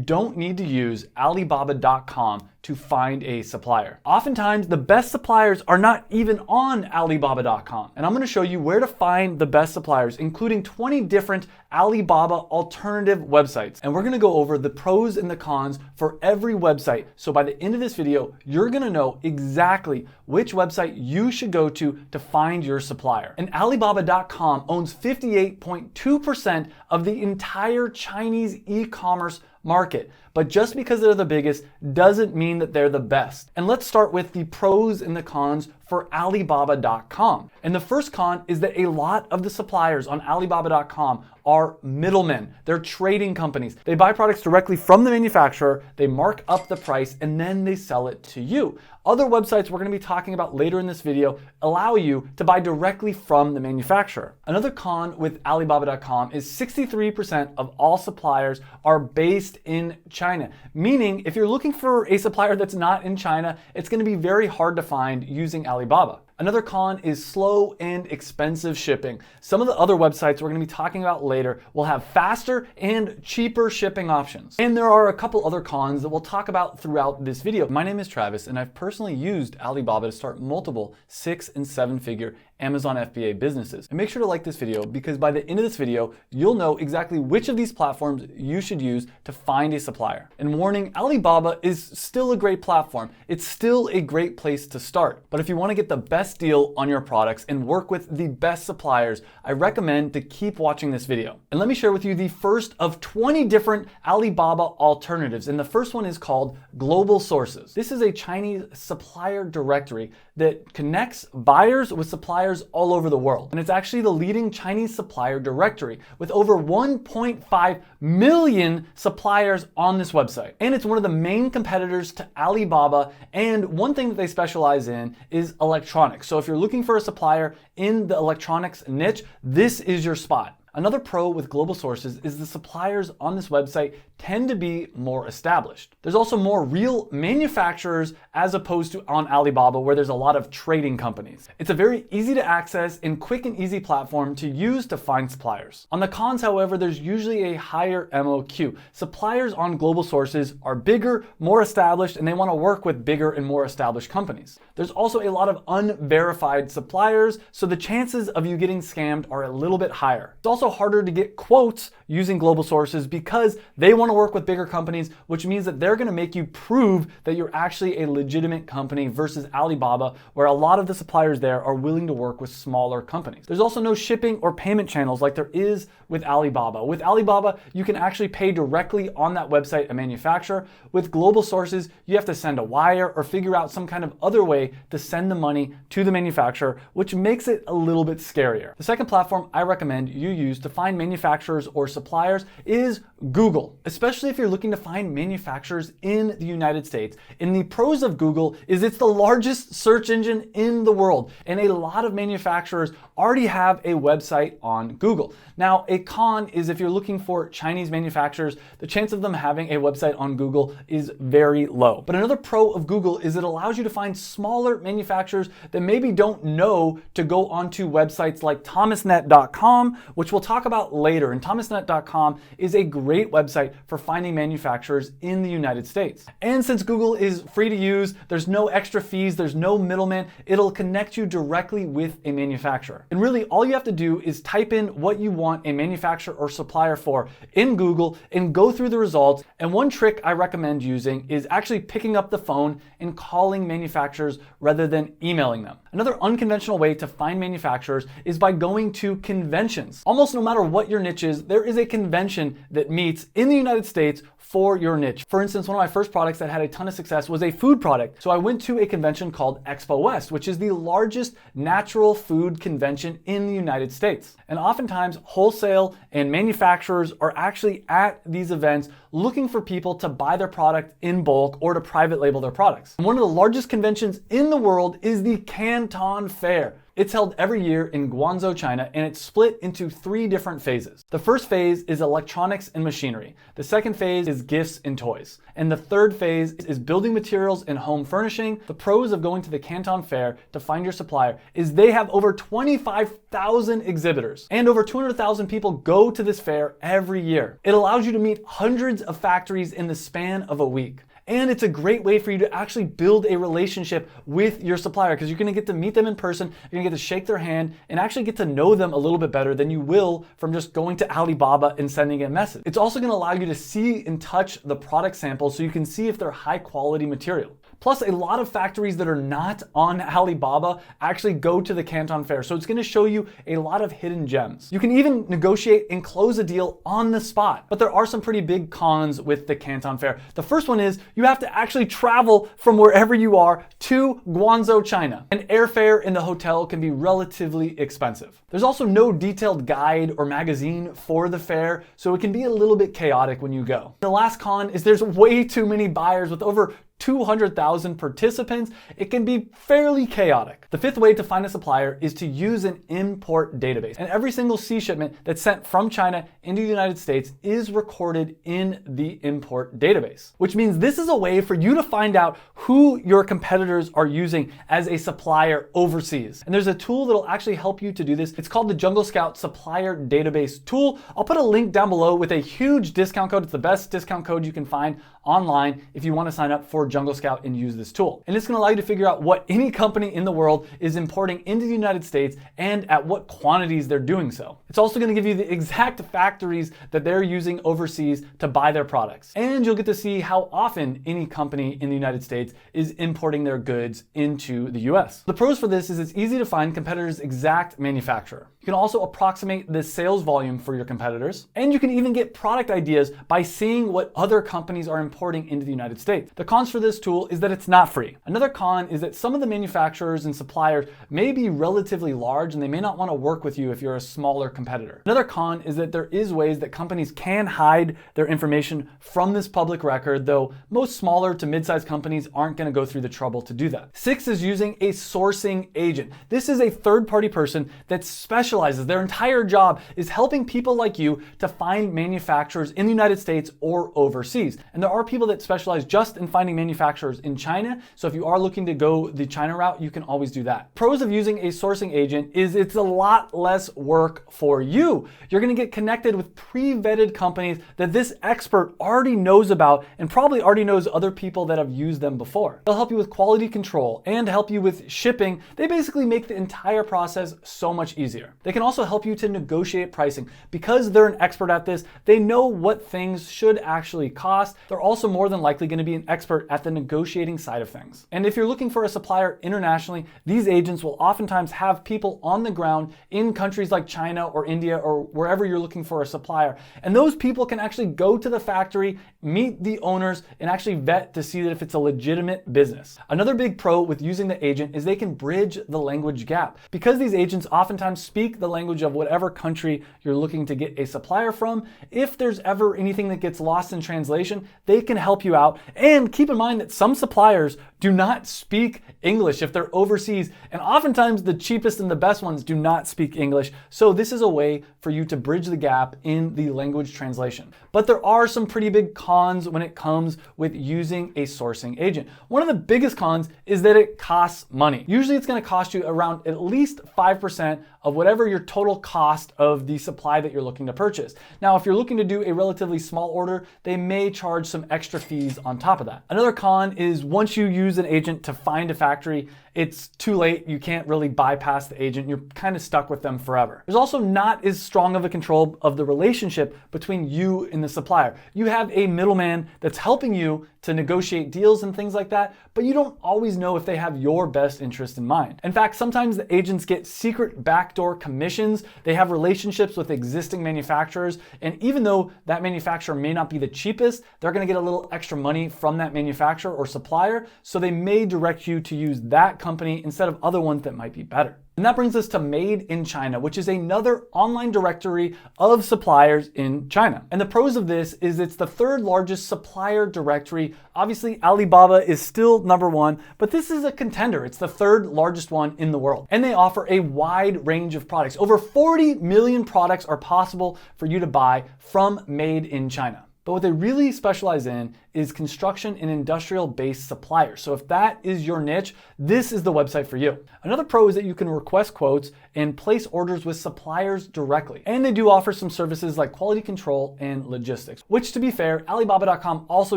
don't need to use Alibaba.com to find a supplier. Oftentimes, the best suppliers are not even on Alibaba.com. And I'm going to show you where to find the best suppliers, including 20 different Alibaba alternative websites. And we're going to go over the pros and the cons for every website. So by the end of this video, you're going to know exactly which website you should go to find your supplier. And Alibaba.com owns 58.2% of the entire Chinese e-commerce market. But just because they're the biggest doesn't mean that they're the best. And let's start with the pros and the cons for Alibaba.com. And the first con is that a lot of the suppliers on Alibaba.com are middlemen. They're trading companies. They buy products directly from the manufacturer, they mark up the price, and then they sell it to you. Other websites we're going to be talking about later in this video allow you to buy directly from the manufacturer. Another con with Alibaba.com is 63% of all suppliers are based in China, meaning if you're looking for a supplier that's not in China, it's going to be very hard to find using Alibaba. Another con is slow and expensive shipping. Some of the other websites we're going to be talking about later will have faster and cheaper shipping options. And there are a couple other cons that we'll talk about throughout this video. My name is Travis, and I've personally used Alibaba to start multiple 6- and 7-figure Amazon FBA businesses. And make sure to like this video, because by the end of this video, you'll know exactly which of these platforms you should use to find a supplier. And warning, Alibaba is still a great platform. It's still a great place to start. But if you want to get the best deal on your products and work with the best suppliers, I recommend to keep watching this video. And let me share with you the first of 20 different Alibaba alternatives. And the first one is called Global Sources. This is a Chinese supplier directory that connects buyers with suppliers all over the world. And it's actually the leading Chinese supplier directory with over 1.5 million suppliers on this website. And it's one of the main competitors to Alibaba. And one thing that they specialize in is electronics. So if you're looking for a supplier in the electronics niche, this is your spot. Another pro with Global Sources is the suppliers on this website tend to be more established. There's also more real manufacturers as opposed to on Alibaba, where there's a lot of trading companies. It's a very easy to access and quick and easy platform to use to find suppliers. On the cons, however, there's usually a higher MOQ. Suppliers on Global Sources are bigger, more established, and they want to work with bigger and more established companies. There's also a lot of unverified suppliers, so the chances of you getting scammed are a little bit higher. It's also harder to get quotes using Global Sources because they want to work with bigger companies, which means that they're going to make you prove that you're actually a legitimate company versus Alibaba, where a lot of the suppliers there are willing to work with smaller companies. There's also no shipping or payment channels like there is with Alibaba. With Alibaba, you can actually pay directly on that website a manufacturer. With Global Sources, you have to send a wire or figure out some kind of other way to send the money to the manufacturer, which makes it a little bit scarier. The second platform I recommend you use to find manufacturers or suppliers is Google, especially if you're looking to find manufacturers in the United States. And the pros of Google is it's the largest search engine in the world, and a lot of manufacturers already have a website on Google. Now, a con is if you're looking for Chinese manufacturers, the chance of them having a website on Google is very low. But another pro of Google is it allows you to find smaller manufacturers that maybe don't know to go onto websites like thomasnet.com, which we'll talk about later. And thomasnet.com is a great website for finding manufacturers in the United States. And since Google is free to use, there's no extra fees, there's no middleman, it'll connect you directly with a manufacturer. And really all you have to do is type in what you want a manufacturer or supplier for in Google and go through the results. And one trick I recommend using is actually picking up the phone and calling manufacturers rather than emailing them. Another unconventional way to find manufacturers is by going to conventions. Almost no matter what your niche is, there is a convention that meets in the United States for your niche. For instance, one of my first products that had a ton of success was a food product. So I went to a convention called Expo West, which is the largest natural food convention in the United States. And oftentimes wholesale and manufacturers are actually at these events looking for people to buy their product in bulk or to private label their products. And one of the largest conventions in the world is the Canton Fair. It's held every year in Guangzhou, China, and it's split into 3 different phases. The first phase is electronics and machinery. The second phase is gifts and toys. And the third phase is building materials and home furnishing. The pros of going to the Canton Fair to find your supplier is they have over 25,000 exhibitors, and over 200,000 people go to this fair every year. It allows you to meet hundreds of factories in the span of a week. And it's a great way for you to actually build a relationship with your supplier, because you're gonna get to meet them in person, you're gonna get to shake their hand, and actually get to know them a little bit better than you will from just going to Alibaba and sending a message. It's also gonna allow you to see and touch the product samples so you can see if they're high quality material. Plus, a lot of factories that are not on Alibaba actually go to the Canton Fair, so it's gonna show you a lot of hidden gems. You can even negotiate and close a deal on the spot, but there are some pretty big cons with the Canton Fair. The first one is you have to actually travel from wherever you are to Guangzhou, China, and airfare in the hotel can be relatively expensive. There's also no detailed guide or magazine for the fair, so it can be a little bit chaotic when you go. The last con is there's way too many buyers with over 200,000 participants. It can be fairly chaotic. The fifth way to find a supplier is to use an import database. And every single sea shipment that's sent from China into the United States is recorded in the import database, which means this is a way for you to find out who your competitors are using as a supplier overseas. And there's a tool that'll actually help you to do this. It's called the Jungle Scout Supplier Database Tool. I'll put a link down below with a huge discount code. It's the best discount code you can find online if you want to sign up for Jungle Scout and use this tool. And it's going to allow you to figure out what any company in the world is importing into the United States and at what quantities they're doing so. It's also going to give you the exact factories that they're using overseas to buy their products. And you'll get to see how often any company in the United States is importing their goods into the US. The pros for this is it's easy to find competitors' exact manufacturer. You can also approximate the sales volume for your competitors, and you can even get product ideas by seeing what other companies are importing into the United States. The cons for this tool is that it's not free. Another con is that some of the manufacturers and suppliers may be relatively large and they may not want to work with you if you're a smaller competitor. Another con is that there is ways that companies can hide their information from this public record, though most smaller to mid-sized companies aren't going to go through the trouble to do that. 6 is using a sourcing agent. This is a third-party person that specializes. Their entire job is helping people like you to find manufacturers in the United States or overseas. And there are people that specialize just in finding manufacturers in China. So if you are looking to go the China route, you can always do that. Pros of using a sourcing agent is it's a lot less work for you. You're going to get connected with pre-vetted companies that this expert already knows about and probably already knows other people that have used them before. They'll help you with quality control and help you with shipping. They basically make the entire process so much easier. They can also help you to negotiate pricing. Because they're an expert at this, they know what things should actually cost. They're also more than likely going to be an expert at the negotiating side of things. And if you're looking for a supplier internationally, these agents will oftentimes have people on the ground in countries like China or India or wherever you're looking for a supplier. And those people can actually go to the factory, meet the owners, and actually vet to see that if it's a legitimate business. Another big pro with using the agent is they can bridge the language gap. Because these agents oftentimes speak the language of whatever country you're looking to get a supplier from, if there's ever anything that gets lost in translation, they can help you out. And keep in mind that some suppliers do not speak English if they're overseas, and oftentimes the cheapest and the best ones do not speak English. So this is a way for you to bridge the gap in the language translation. But there are some pretty big cons when it comes with using a sourcing agent. One of the biggest cons is that it costs money. Usually it's going to cost you around at least 5% of whatever your total cost of the supply that you're looking to purchase. Now, if you're looking to do a relatively small order, they may charge some extra fees on top of that. Another con is once you use an agent to find a factory, it's too late. You can't really bypass the agent. You're kind of stuck with them forever. There's also not as strong of a control of the relationship between you and the supplier. You have a middleman that's helping you to negotiate deals and things like that, but you don't always know if they have your best interest in mind. In fact, sometimes the agents get secret backdoor commissions. They have relationships with existing manufacturers, and even though that manufacturer may not be the cheapest, they're going to get a little extra money from that manufacturer or supplier, so they may direct you to use that company company instead of other ones that might be better. And that brings us to Made in China, which is another online directory of suppliers in China. And the pros of this is it's the third largest supplier directory. Obviously, Alibaba is still number one, but this is a contender. It's the third largest one in the world. And they offer a wide range of products. Over 40 million products are possible for you to buy from Made in China. But what they really specialize in is construction and industrial-based suppliers. So if that is your niche, this is the website for you. Another pro is that you can request quotes and place orders with suppliers directly. And they do offer some services like quality control and logistics, which, to be fair, Alibaba.com also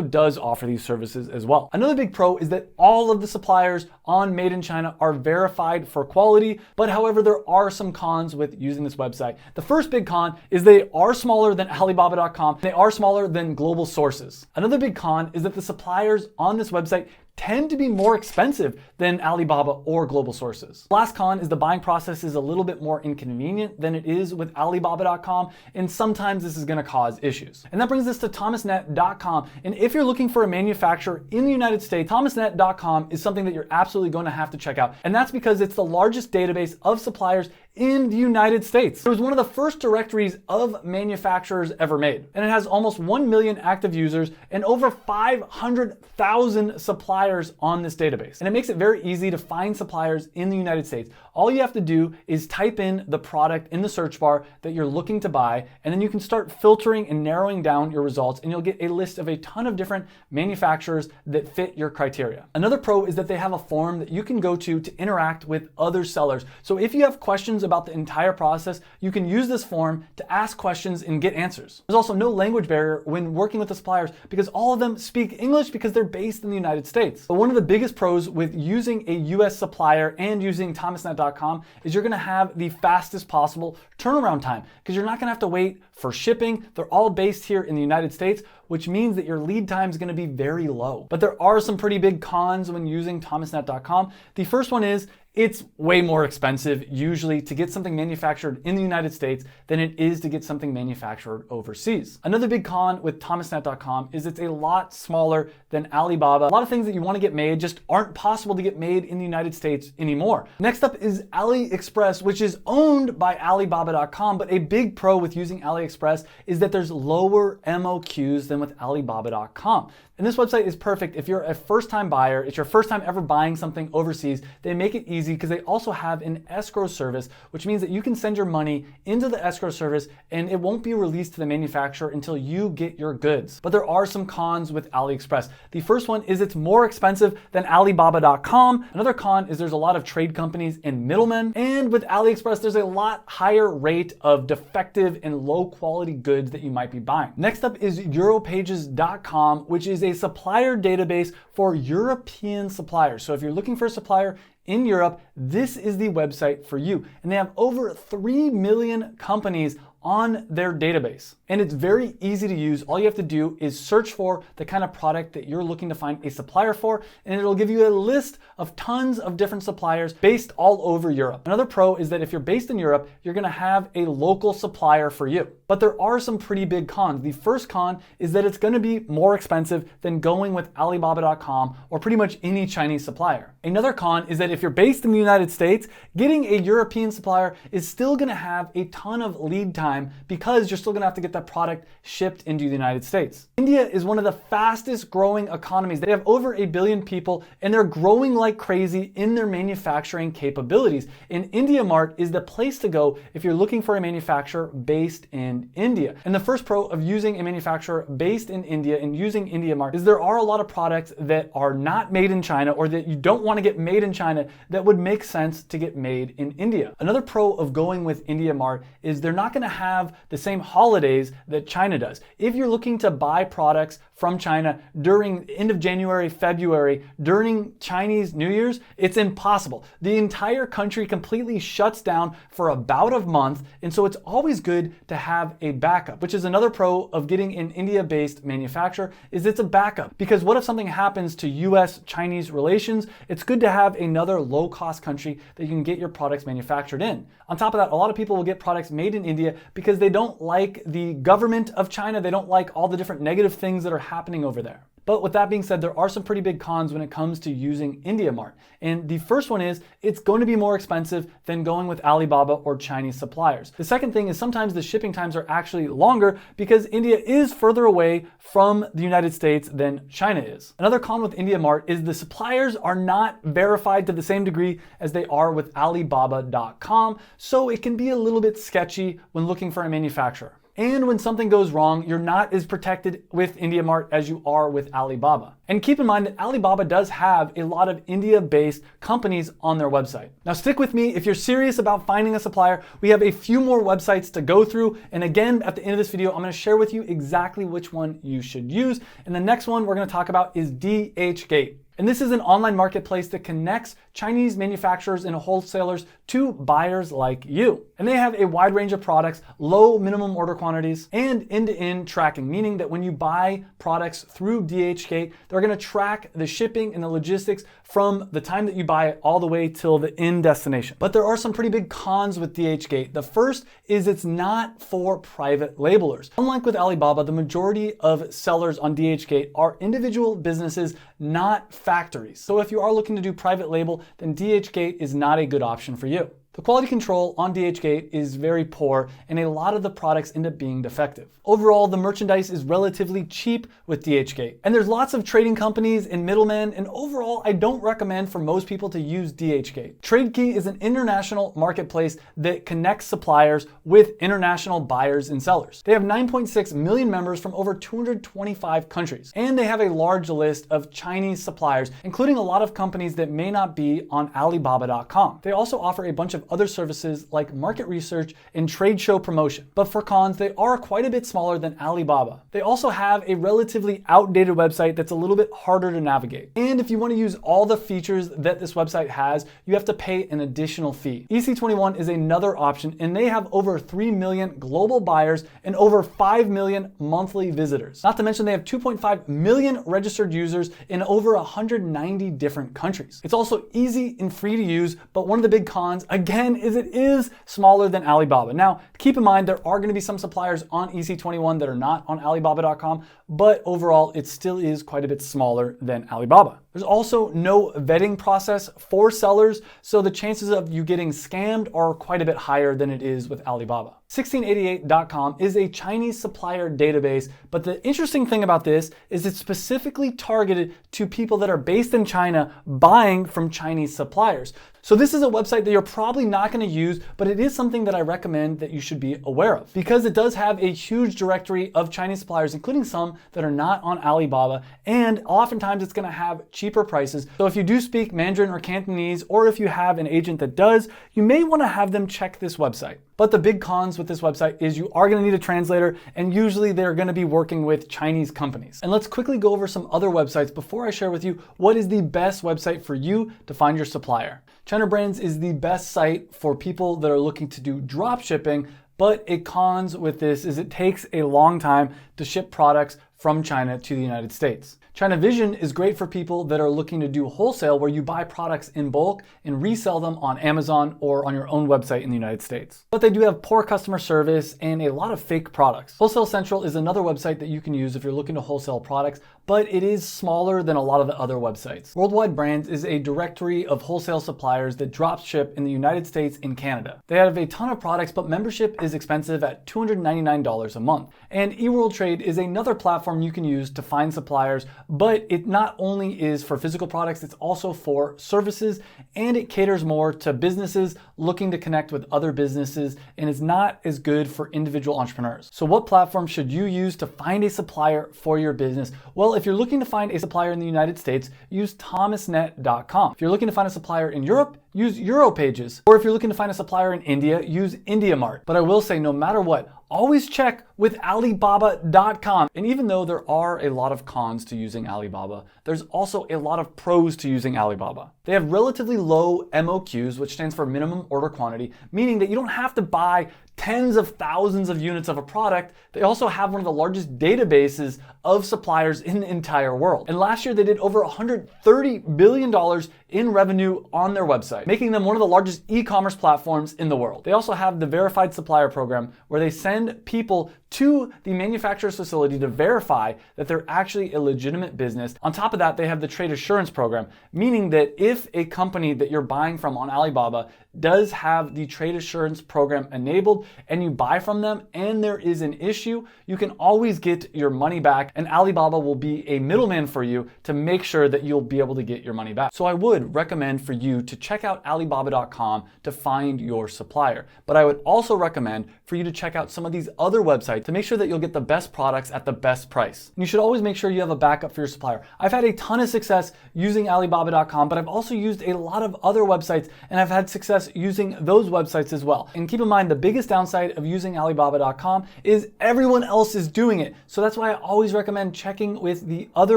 does offer these services as well. Another big pro is that all of the suppliers on Made in China are verified for quality, but however, there are some cons with using this website. The first big con is they are smaller than Alibaba.com. They are smaller than global sources. Another big con is that the suppliers on this website tend to be more expensive than Alibaba or global sources. Last con is the buying process is a little bit more inconvenient than it is with Alibaba.com, and sometimes this is going to cause issues. And that brings us to Thomasnet.com. And if you're looking for a manufacturer in the United States, Thomasnet.com is something that you're absolutely going to have to check out. And that's because it's the largest database of suppliers in the United States. It was one of the first directories of manufacturers ever made. And it has almost 1 million active users and over 500,000 suppliers on this database. And it makes it very easy to find suppliers in the United States. All you have to do is type in the product in the search bar that you're looking to buy, and then you can start filtering and narrowing down your results, and you'll get a list of a ton of different manufacturers that fit your criteria. Another pro is that they have a forum that you can go to interact with other sellers. So if you have questions about the entire process, you can use this forum to ask questions and get answers. There's also no language barrier when working with the suppliers because all of them speak English because they're based in the United States. But one of the biggest pros with using a US supplier and using Thomasnet.com is you're gonna have the fastest possible turnaround time because you're not gonna have to wait for shipping. They're all based here in the United States, which means that your lead time is gonna be very low. But there are some pretty big cons when using Thomasnet.com. The first one is it's way more expensive usually to get something manufactured in the United States than it is to get something manufactured overseas. Another big con with Thomasnet.com is it's a lot smaller than Alibaba. A lot of things that you want to get made just aren't possible to get made in the United States anymore. Next up is AliExpress, which is owned by Alibaba.com, but a big pro with using AliExpress is that there's lower MOQs than with Alibaba.com. And this website is perfect if you're a first-time buyer, it's your first time ever buying something overseas. They make it easy because they also have an escrow service, which means that you can send your money into the escrow service and it won't be released to the manufacturer until you get your goods. But there are some cons with AliExpress. The first one is it's more expensive than Alibaba.com. Another con is there's a lot of trade companies and middlemen. And with AliExpress, there's a lot higher rate of defective and low quality goods that you might be buying. Next up is Europages.com, which is a supplier database for European suppliers. So if you're looking for a supplier in Europe, this is the website for you. And they have over 3 million companies on their database. And it's very easy to use. All you have to do is search for the kind of product that you're looking to find a supplier for, and it'll give you a list of tons of different suppliers based all over Europe. Another pro is that if you're based in Europe, you're gonna have a local supplier for you. But there are some pretty big cons. The first con is that it's gonna be more expensive than going with Alibaba.com or pretty much any Chinese supplier. Another con is that if you're based in the United States, getting a European supplier is still gonna have a ton of lead time because you're still gonna have to get that product shipped into the United States. India is one of the fastest growing economies. They have over 1 billion people and they're growing like crazy in their manufacturing capabilities. And IndiaMart is the place to go if you're looking for a manufacturer based in India. And the first pro of using a manufacturer based in India and using IndiaMart is there are a lot of products that are not made in China or that you don't want to get made in China that would make sense to get made in India. Another pro of going with IndiaMart is they're not gonna have the same holidays that China does. If you're looking to buy products from China during end of January, February, during Chinese New Year's, it's impossible. The entire country completely shuts down for about a month, and so it's always good to have a backup, which is another pro of getting an India-based manufacturer, is it's a backup. Because what if something happens to US-Chinese relations? It's good to have another low-cost country that you can get your products manufactured in. On top of that, a lot of people will get products made in India because they don't like the government of China. They don't like all the different negative things that are happening over there. But with that being said, there are some pretty big cons when it comes to using IndiaMart. And the first one is it's going to be more expensive than going with Alibaba or Chinese suppliers. The second thing is sometimes the shipping times are actually longer because India is further away from the United States than China is. Another con with IndiaMart is the suppliers are not verified to the same degree as they are with Alibaba.com, so it can be a little bit sketchy when looking for a manufacturer. And when something goes wrong, you're not as protected with IndiaMart as you are with Alibaba. And keep in mind that Alibaba does have a lot of India-based companies on their website. Now stick with me. If you're serious about finding a supplier, we have a few more websites to go through. And again, at the end of this video, I'm going to share with you exactly which one you should use. And the next one we're going to talk about is DHgate. And this is an online marketplace that connects Chinese manufacturers and wholesalers to buyers like you. And they have a wide range of products, low minimum order quantities, and end-to-end tracking, meaning that when you buy products through DHgate, they're going to track the shipping and the logistics from the time that you buy it all the way till the end destination. But there are some pretty big cons with DHgate. The first is it's not for private labelers. Unlike with Alibaba, the majority of sellers on DHgate are individual businesses, not factories. So if you are looking to do private label, then DHgate is not a good option for you. The quality control on DHgate is very poor, and a lot of the products end up being defective. Overall, the merchandise is relatively cheap with DHgate. And there's lots of trading companies and middlemen, and overall, I don't recommend for most people to use DHgate. TradeKey is an international marketplace that connects suppliers with international buyers and sellers. They have 9.6 million members from over 225 countries, and they have a large list of Chinese suppliers, including a lot of companies that may not be on Alibaba.com. They also offer a bunch of other services like market research and trade show promotion. But for cons, they are quite a bit smaller than Alibaba. They also have a relatively outdated website that's a little bit harder to navigate. And if you want to use all the features that this website has, you have to pay an additional fee. EC21 is another option, and they have over 3 million global buyers and over 5 million monthly visitors. Not to mention they have 2.5 million registered users in over 190 different countries. It's also easy and free to use, but one of the big cons, again, is it is smaller than Alibaba. Now, keep in mind, there are going to be some suppliers on EC21 that are not on Alibaba.com, but overall, it still is quite a bit smaller than Alibaba. There's also no vetting process for sellers, so the chances of you getting scammed are quite a bit higher than it is with Alibaba. 1688.com is a Chinese supplier database, but the interesting thing about this is it's specifically targeted to people that are based in China buying from Chinese suppliers. So this is a website that you're probably not going to use, but it is something that I recommend that you should be aware of because it does have a huge directory of Chinese suppliers, including some that are not on Alibaba, and oftentimes it's going to have cheaper prices. So if you do speak Mandarin or Cantonese, or if you have an agent that does, you may want to have them check this website. But the big cons with this website is you are going to need a translator, and usually they're going to be working with Chinese companies. And let's quickly go over some other websites before I share with you what is the best website for you to find your supplier. China Brands is the best site for people that are looking to do drop shipping, but a cons with this is it takes a long time to ship products from China to the United States. China Vision is great for people that are looking to do wholesale where you buy products in bulk and resell them on Amazon or on your own website in the United States. But they do have poor customer service and a lot of fake products. Wholesale Central is another website that you can use if you're looking to wholesale products, but it is smaller than a lot of the other websites. Worldwide Brands is a directory of wholesale suppliers that drop ship in the United States and Canada. They have a ton of products, but membership is expensive at $299 a month. And eWorldTrade is another platform you can use to find suppliers, but it not only is for physical products, it's also for services, and it caters more to businesses looking to connect with other businesses, and is not as good for individual entrepreneurs. So what platform should you use to find a supplier for your business? Well, if you're looking to find a supplier in the United States, use thomasnet.com. If you're looking to find a supplier in Europe, use Europages. Or if you're looking to find a supplier in India, use IndiaMart. But I will say, no matter what, always check with Alibaba.com. And even though there are a lot of cons to using Alibaba, there's also a lot of pros to using Alibaba. They have relatively low MOQs, which stands for minimum order quantity, meaning that you don't have to buy tens of thousands of units of a product. They also have one of the largest databases of suppliers in the entire world. And last year they did over $130 billion in revenue on their website, making them one of the largest e-commerce platforms in the world. They also have the verified supplier program where they send send people to the manufacturer's facility to verify that they're actually a legitimate business. On top of that, they have the trade assurance program, meaning that if a company that you're buying from on Alibaba does have the trade assurance program enabled and you buy from them and there is an issue, you can always get your money back, and Alibaba will be a middleman for you to make sure that you'll be able to get your money back. So I would recommend for you to check out Alibaba.com to find your supplier. But I would also recommend for you to check out some of these other websites to make sure that you'll get the best products at the best price. You should always make sure you have a backup for your supplier. I've had a ton of success using Alibaba.com, but I've also used a lot of other websites and I've had success using those websites as well. And keep in mind, the biggest downside of using Alibaba.com is everyone else is doing it. So that's why I always recommend checking with the other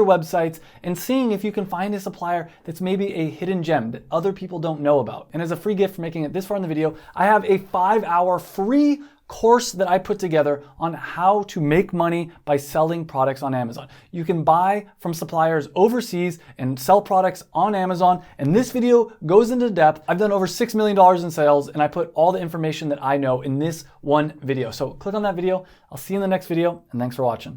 websites and seeing if you can find a supplier that's maybe a hidden gem that other people don't know about. And as a free gift for making it this far in the video, I have a 5-hour free course that I put together on how to make money by selling products on Amazon. You can buy from suppliers overseas and sell products on Amazon. And this video goes into depth. I've done over $6 million in sales and I put all the information that I know in this one video. So click on that video. I'll see you in the next video and thanks for watching.